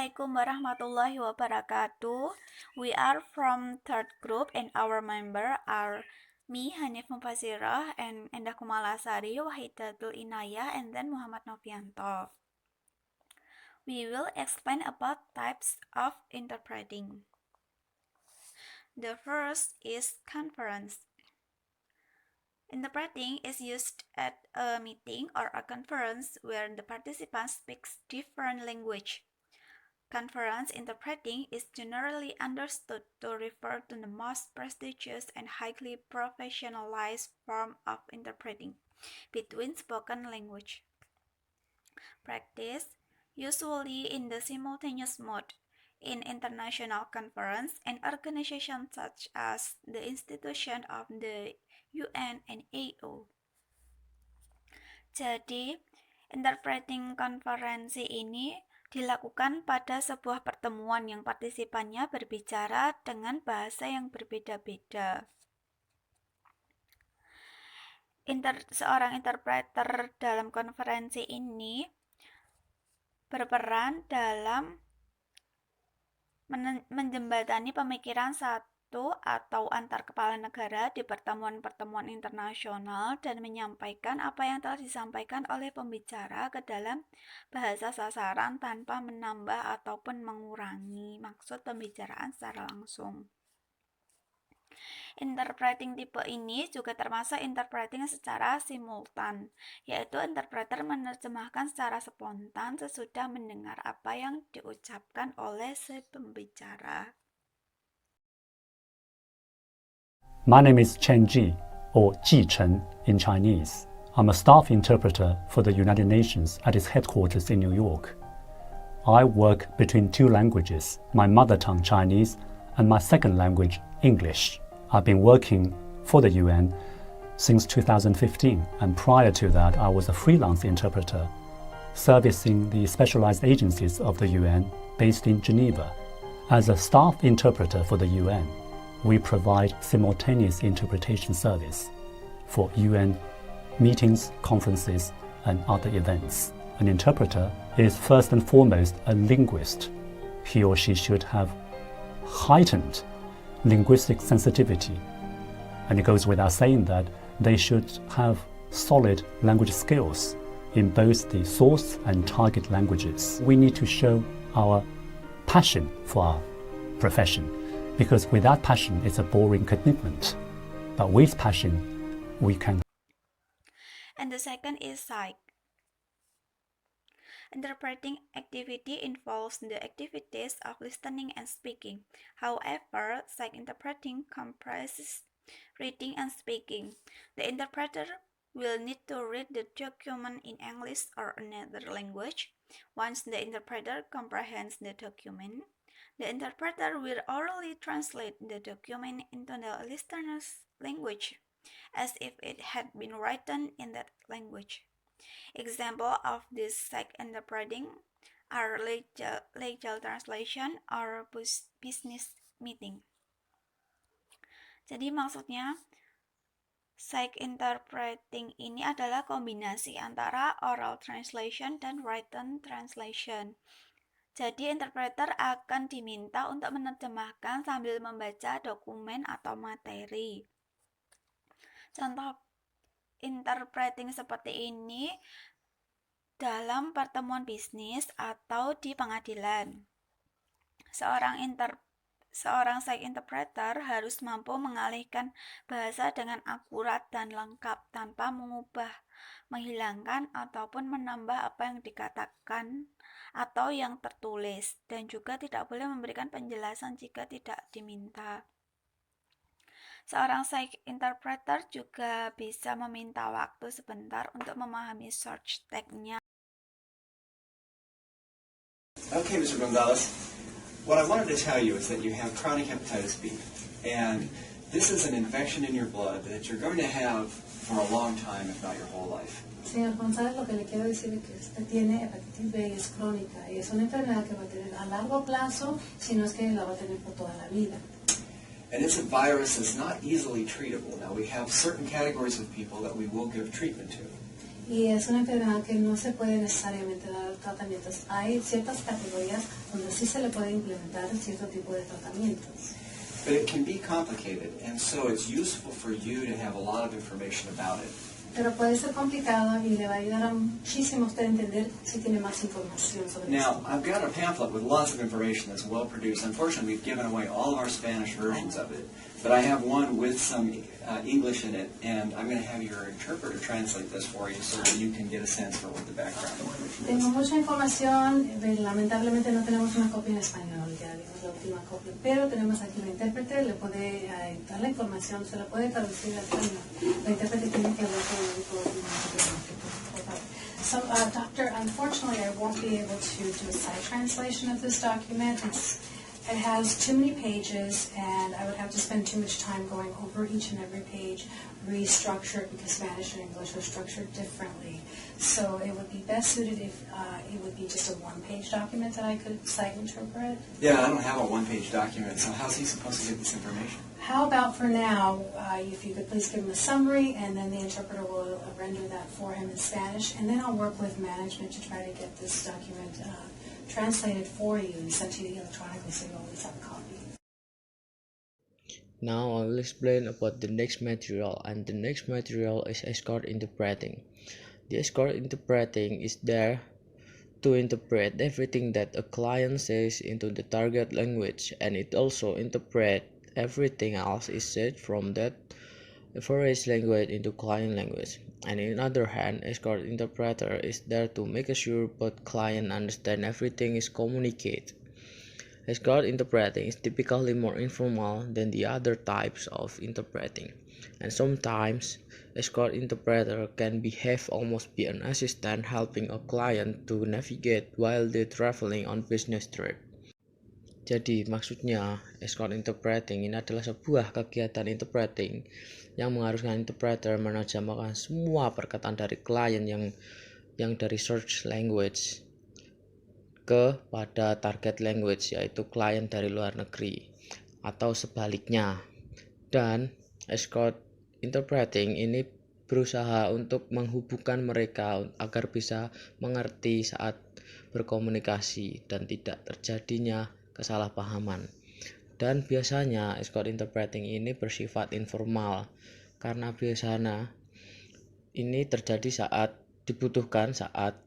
Assalamualaikum warahmatullahi wabarakatuh. We are from third group and our member are me, Hanif Mufasiroh, and Endah Sari, Wakhidatul Inayah, and then Muh Novianto I. We will explain about types of interpreting. The first is conference. Interpreting is used at a meeting or a conference where the participant speaks different language. Conference interpreting is generally understood to refer to the most prestigious and highly professionalized form of interpreting between spoken language. Practice, usually in the simultaneous mode, in international conference and organizations such as the institution of the UN and AO. Jadi, interpreting konferensi ini dilakukan pada sebuah pertemuan yang partisipannya berbicara dengan bahasa yang berbeda-beda. Seorang interpreter dalam konferensi ini berperan dalam menjembatani pemikiran satu atau antar kepala negara di pertemuan-pertemuan internasional dan menyampaikan apa yang telah disampaikan oleh pembicara ke dalam bahasa sasaran tanpa menambah ataupun mengurangi maksud pembicaraan secara langsung. Interpreting tipe ini juga termasuk interpreting secara simultan, yaitu interpreter menerjemahkan secara spontan sesudah mendengar apa yang diucapkan oleh si pembicara. My name is Chen Ji, or Ji Chen in Chinese. I'm a staff interpreter for the United Nations at its headquarters in New York. I work between two languages, my mother tongue Chinese and my second language English. I've been working for the UN since 2015, and prior to that I was a freelance interpreter servicing the specialized agencies of the UN based in Geneva. As a staff interpreter for the UN, we provide simultaneous interpretation service for UN meetings, conferences, and other events. An interpreter is first and foremost a linguist. He or she should have heightened linguistic sensitivity, and it goes without saying that they should have solid language skills in both the source and target languages. We need to show our passion for our profession, because without passion it's a boring commitment, but with passion we can. And the second is psych. Interpreting activity involves the activities of listening and speaking. However, psych interpreting comprises reading and speaking. The interpreter will need to read the document in English or another language. Once the interpreter comprehends the document, the interpreter will orally translate the document into the listener's language, as if it had been written in that language. Examples of this psych interpreting are legal translation or business meeting. Jadi maksudnya psych interpreting ini adalah kombinasi antara oral translation dan written translation. Jadi interpreter akan diminta untuk menerjemahkan sambil membaca dokumen atau materi. Contoh interpreting seperti ini dalam pertemuan bisnis atau di pengadilan. Seorang psych interpreter harus mampu mengalihkan bahasa dengan akurat dan lengkap tanpa mengubah, menghilangkan ataupun menambah apa yang dikatakan atau yang tertulis, dan juga tidak boleh memberikan penjelasan jika tidak diminta. Seorang psych interpreter juga bisa meminta waktu sebentar untuk memahami search tag-nya. Okay, Mr. Gonzalez, what I wanted to tell you is that you have chronic hepatitis B, and this is an infection in your blood that you're going to have for a long time, if not your whole life. Señor González, lo que le quiero decir es que usted tiene hepatitis B y es crónica, y es una enfermedad que va a tener a largo plazo, si no es que la va a tener por toda la vida. And it's a virus that's not easily treatable. Now, we have certain categories of people that we will give treatment to. y es una enfermedad que no se puede necesariamente dar tratamientos. Hay ciertas categorías donde sí se le puede implementar cierto tipo de tratamientos. But it can be complicated, and so it's useful for you to have a lot of information about it. Pero puede ser complicado y le va a ayudar muchísimo a usted a entender si tiene más información sobre Now, esto. I've got a pamphlet with lots of information that's well produced. Unfortunately, we've given away all of our Spanish versions of it, but I have one with some English in it, and I'm going to have your interpreter translate this for you so that you can get a sense for what the background information Tengo is. mucha información, lamentablemente no tenemos una copia en español, ya dimos la última copia, pero tenemos aquí la intérprete, le puede dar la información, se la puede traducir al español. La intérprete tiene que hablar con el médico. So, Doctor, unfortunately, I won't be able to do a side translation of this document. It has too many pages, and I would have to spend too much time going over each and every page, restructure it, because Spanish and English are structured differently. So it would be best suited if it would be just a one-page document that I could cite interpret. Yeah, I don't have a one-page document, so how's he supposed to get this information? How about for now, if you could please give him a summary, and then the interpreter will render that for him in Spanish, and then I'll work with management to try to get this document translated for you and sent to you electronically so you always have a copy. Now I will explain about the next material, and the next material is escort interpreting. The escort interpreting is there to interpret everything that a client says into the target language, and it also interprets everything else is said from that average language into client language. And on the other hand, escort interpreter is there to make sure both client understand everything is communicated. Escort interpreting is typically more informal than the other types of interpreting, and sometimes escort interpreter can behave almost be an assistant helping a client to navigate while they're traveling on business trip. Jadi maksudnya escort interpreting ini adalah sebuah kegiatan interpreting yang mengharuskan interpreter menerjemahkan semua perkataan dari klien yang dari search language kepada target language, yaitu klien dari luar negeri atau sebaliknya. Dan escort interpreting ini berusaha untuk menghubungkan mereka agar bisa mengerti saat berkomunikasi dan tidak terjadinya kesalahpahaman. Dan biasanya escort interpreting ini bersifat informal karena biasanya ini terjadi saat dibutuhkan saat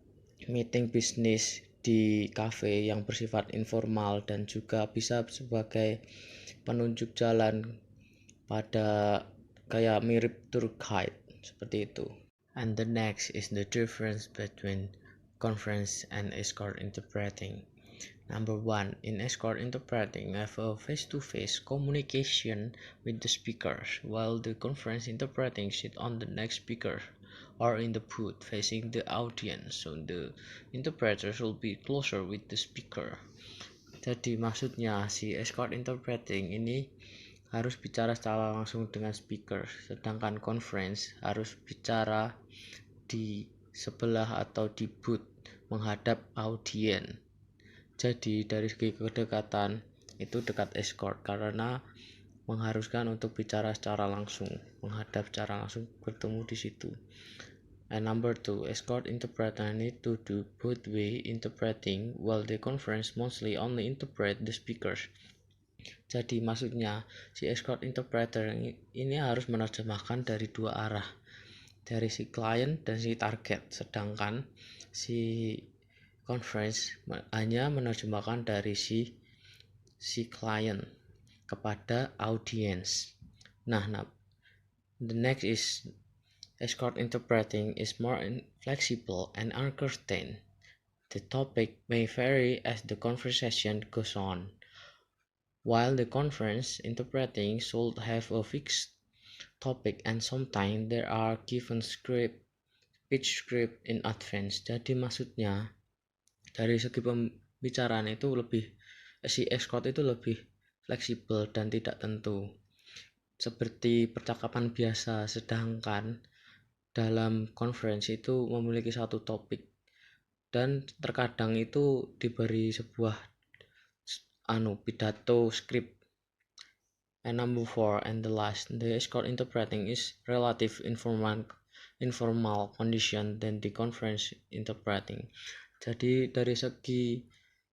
meeting bisnis di cafe yang bersifat informal, dan juga bisa sebagai penunjuk jalan pada kayak mirip tour guide seperti itu. And the next is the difference between conference and escort interpreting. Number 1, in escort interpreting, I have a face-to-face communication with the speakers, while the conference interpreting sit on the next speaker or in the booth facing the audience, so the interpreter should be closer with the speaker. Jadi maksudnya si escort interpreting ini harus bicara secara langsung dengan speaker, sedangkan conference harus bicara di sebelah atau di booth menghadap audiens. Jadi dari segi kedekatan itu dekat escort karena mengharuskan untuk bicara secara langsung, menghadap secara langsung, bertemu di situ. And number 2, escort interpreter need to do both way interpreting, while the conference mostly only interpret the speakers. Jadi maksudnya si escort interpreter ini harus menerjemahkan dari dua arah, dari si klien dan si target, sedangkan si conference hanya menerjemahkan dari si klien kepada audience. Nah, the next is escort interpreting is more flexible and uncertain. The topic may vary as the conversation goes on, while the conference interpreting should have a fixed topic, and sometimes there are given speech script in advance. Jadi maksudnya dari segi pembicaraan itu si escort itu lebih fleksibel dan tidak tentu seperti percakapan biasa, sedangkan dalam conference itu memiliki satu topik dan terkadang itu diberi sebuah pidato script. And number 4 and the last, the escort interpreting is relative informal informal condition than the conference interpreting. Jadi dari segi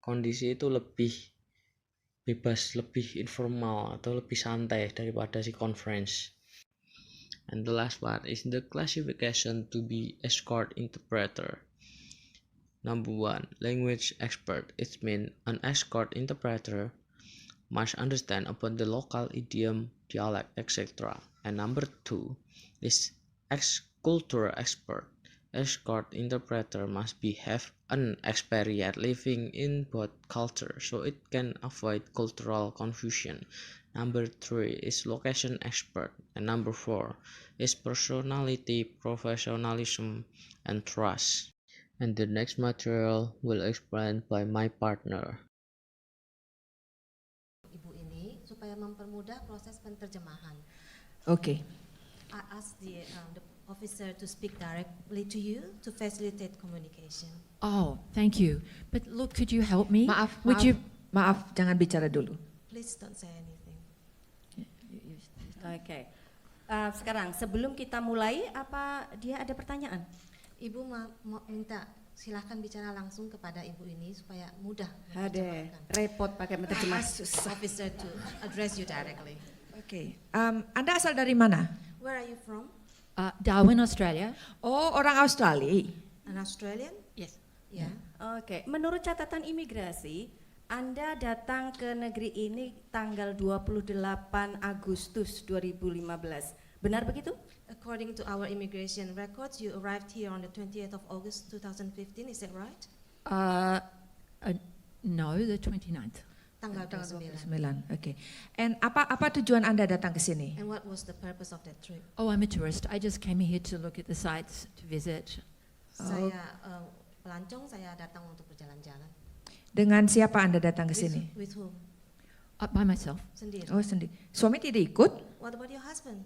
kondisi itu lebih bebas, lebih informal atau lebih santai daripada si conference. And the last part is the classification to be escort interpreter. Number 1, language expert. It means an escort interpreter must understand about the local idiom, dialect, etc. And number 2 is cultural expert. Escort interpreter must have an experience living in both cultures so it can avoid cultural confusion. Number 3 is location expert. And number 4 is personality, professionalism, and trust. And the next material will explained by my partner. Ibu ini supaya mempermudah proses penterjemahan. Okay. I asked the officer to speak directly to you to facilitate communication. Oh, thank you. But look, could you help me? Maaf, jangan bicara dulu. Please don't say anything. Okay. Sekarang sebelum kita mulai, apa dia ada pertanyaan? Ibu mau minta silahkan bicara langsung kepada ibu ini supaya mudah Ada menerjemahkan. repot pakai menerjemah. Officer to address you directly. Okay. Anda asal dari mana? Where are you from? Darwin, Australia. Oh, orang Australia. An Australian? Yes. Yeah. Oke. Menurut catatan imigrasi, Anda datang ke negeri ini tanggal 28 Agustus 2015. Benar begitu? According to our immigration records, you arrived here on the 20th of August 2015, is that right? No, the 29th. Tanggal 29. 9. Okay. And apa tujuan Anda datang ke sini? And what was the purpose of that trip? Oh, I'm a tourist. I just came here to look at the sites, to visit. Saya pelancong, saya datang untuk berjalan-jalan. Dengan siapa Anda datang ke sini? With whom? By myself. Sendiri. Oh, sendiri. Suami tidak ikut? What about your husband?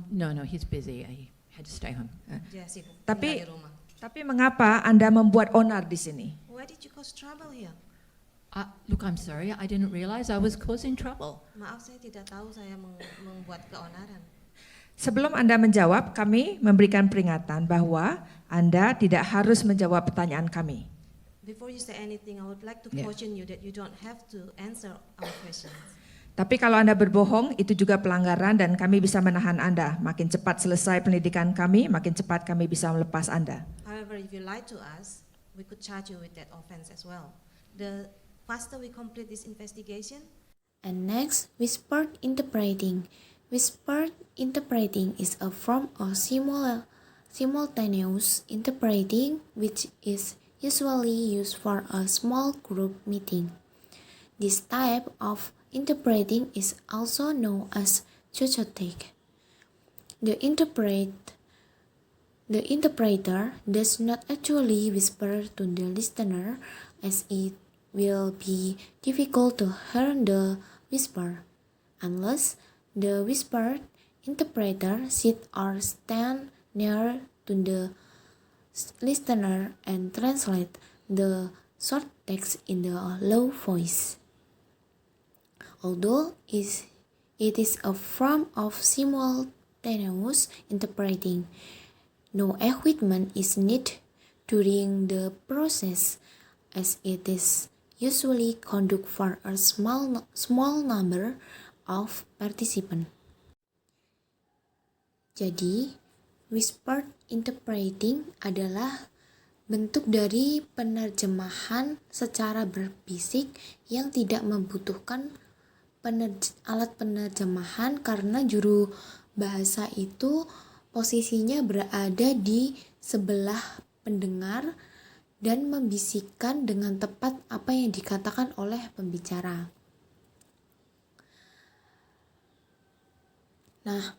No, he's busy. I had to stay home. Dia sibuk Tapi tinggal di rumah. tapi mengapa Anda membuat onar di sini? Why did you cause trouble here? Look, I'm sorry. I didn't realize I was causing trouble. Maaf, saya tidak tahu saya membuat keonaran. Sebelum Anda menjawab, kami memberikan peringatan bahwa Anda tidak harus menjawab pertanyaan kami. Before you say anything, I would like to caution you that you don't have to answer our questions. Tapi kalau Anda berbohong, itu juga pelanggaran dan kami bisa menahan Anda. Makin cepat selesai pendidikan kami, makin cepat kami bisa melepas Anda. However, if you lie to us, we could charge you with that offense as well. The faster we complete this investigation. And next, whispered interpreting. Whispered interpreting is a form of simultaneous interpreting which is usually used for a small group meeting. This type of interpreting is also known as chuchotek. The interpreter does not actually whisper to the listener as it will be difficult to hear the whisper unless the whispered interpreter sit or stand near to the listener and translate the short text in the low voice. Although it is a form of simultaneous interpreting, no equipment is needed during the process as it is usually conducted for a small number of participants. Jadi, whispered interpreting adalah bentuk dari penerjemahan secara berbisik yang tidak membutuhkan alat penerjemahan karena juru bahasa itu posisinya berada di sebelah pendengar dan membisikkan dengan tepat apa yang dikatakan oleh pembicara. Nah,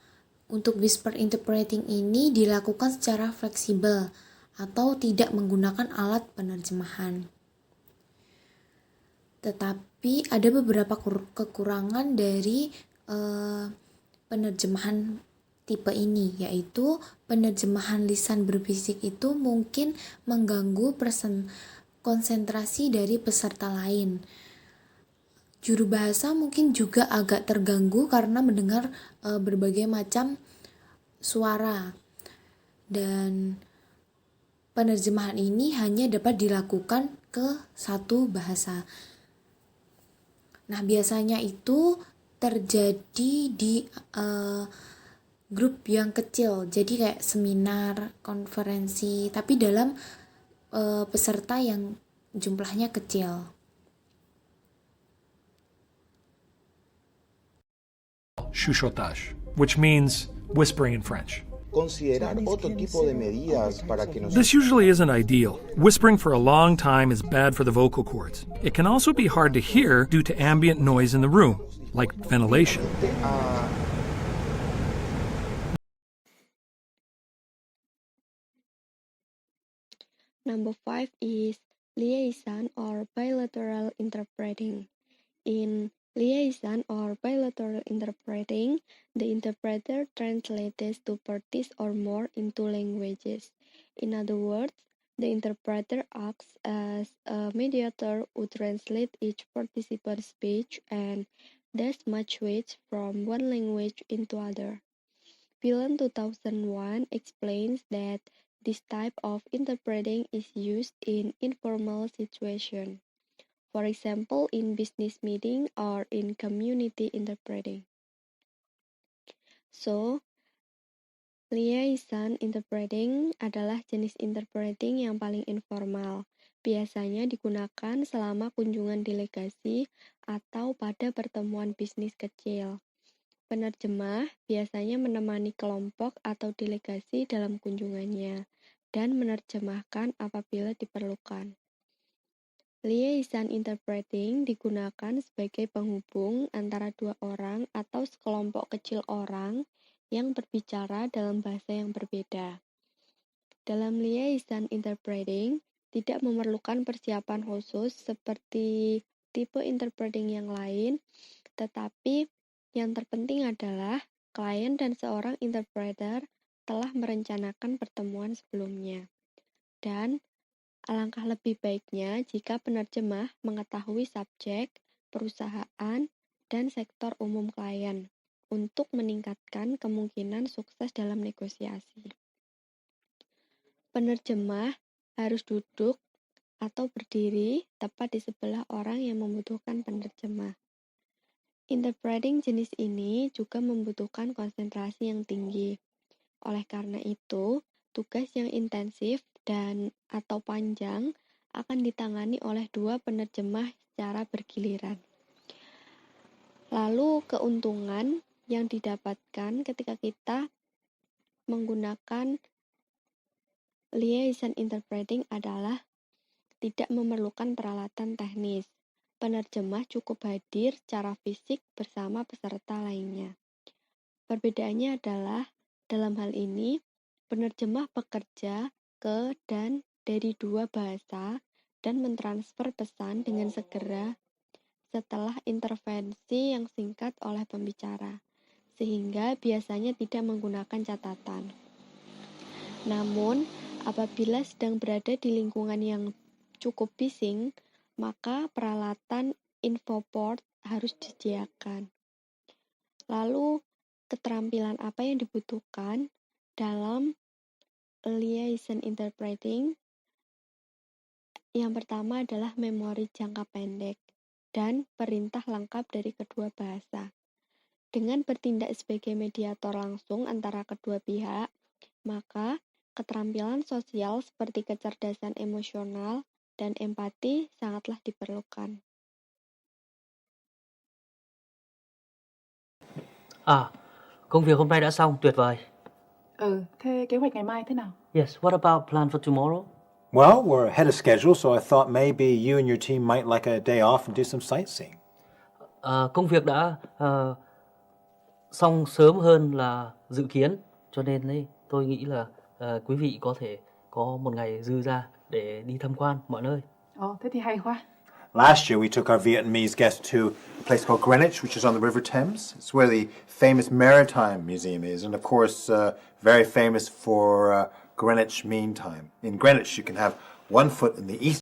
untuk whisper interpreting ini dilakukan secara fleksibel atau tidak menggunakan alat penerjemahan. Tetapi ada beberapa kekurangan dari penerjemahan tipe ini, yaitu penerjemahan lisan berbisik itu mungkin mengganggu konsentrasi dari peserta lain. Juru bahasa mungkin juga agak terganggu karena mendengar berbagai macam suara. dan penerjemahan ini hanya dapat dilakukan ke satu bahasa. Nah, biasanya itu terjadi di grup yang kecil, jadi kayak seminar, konferensi, tapi dalam peserta yang jumlahnya kecil. Chuchotage, which means whispering in French. Considerar otro tipo de medidas para que nos... This usually isn't ideal. Whispering for a long time is bad for the vocal cords. It can also be hard to hear due to ambient noise in the room, like ventilation. Number 5 is liaison or bilateral interpreting. In liaison or bilateral interpreting, the interpreter translates two parties or more into languages. In other words, the interpreter acts as a mediator who translates each participant's speech and thus much switch from one language into other. Phelan 2001 explains that this type of interpreting is used in informal situations. For example, in business meeting or in community interpreting. So, liaison interpreting adalah jenis interpreting yang paling informal. Biasanya digunakan selama kunjungan delegasi atau pada pertemuan bisnis kecil. Penerjemah biasanya menemani kelompok atau delegasi dalam kunjungannya dan menerjemahkan apabila diperlukan. Liaison interpreting digunakan sebagai penghubung antara dua orang atau sekelompok kecil orang yang berbicara dalam bahasa yang berbeda. Dalam liaison interpreting, tidak memerlukan persiapan khusus seperti tipe interpreting yang lain, tetapi yang terpenting adalah klien dan seorang interpreter telah merencanakan pertemuan sebelumnya. Dan alangkah lebih baiknya jika penerjemah mengetahui subjek, perusahaan, dan sektor umum klien untuk meningkatkan kemungkinan sukses dalam negosiasi. Penerjemah harus duduk atau berdiri tepat di sebelah orang yang membutuhkan penerjemah. Interpreting jenis ini juga membutuhkan konsentrasi yang tinggi. Oleh karena itu, tugas yang intensif dan atau panjang akan ditangani oleh dua penerjemah secara bergiliran. Lalu keuntungan yang didapatkan ketika kita menggunakan liaison interpreting adalah tidak memerlukan peralatan teknis. Penerjemah cukup hadir secara fisik bersama peserta lainnya. Perbedaannya adalah dalam hal ini penerjemah bekerja ke dan dari dua bahasa dan mentransfer pesan dengan segera setelah intervensi yang singkat oleh pembicara, sehingga biasanya tidak menggunakan catatan. Namun, apabila sedang berada di lingkungan yang cukup bising, maka peralatan infoport harus disediakan. Lalu, keterampilan apa yang dibutuhkan dalam liaison interpreting? Yang pertama adalah memori jangka pendek dan perintah lengkap dari kedua bahasa. Dengan bertindak sebagai mediator langsung antara kedua pihak, maka keterampilan sosial seperti kecerdasan emosional dan empati sangatlah diperlukan. Công việc hôm nay đã xong, tuyệt vời. Thế kế hoạch ngày mai thế nào? Yes, what about plan for tomorrow? Well, we're ahead of schedule, so I thought maybe you and your team might like a day off and do some sightseeing. Công việc đã xong sớm hơn là dự kiến, cho nên tôi nghĩ là quý vị có thể có một ngày dư ra để đi tham quan mọi nơi. Thế thì hay quá. Last year, we took our Vietnamese guests to a place called Greenwich, which is on the River Thames. It's where the famous Maritime Museum is, and of course, very famous for Greenwich Mean Time. In Greenwich, you can have one foot in the east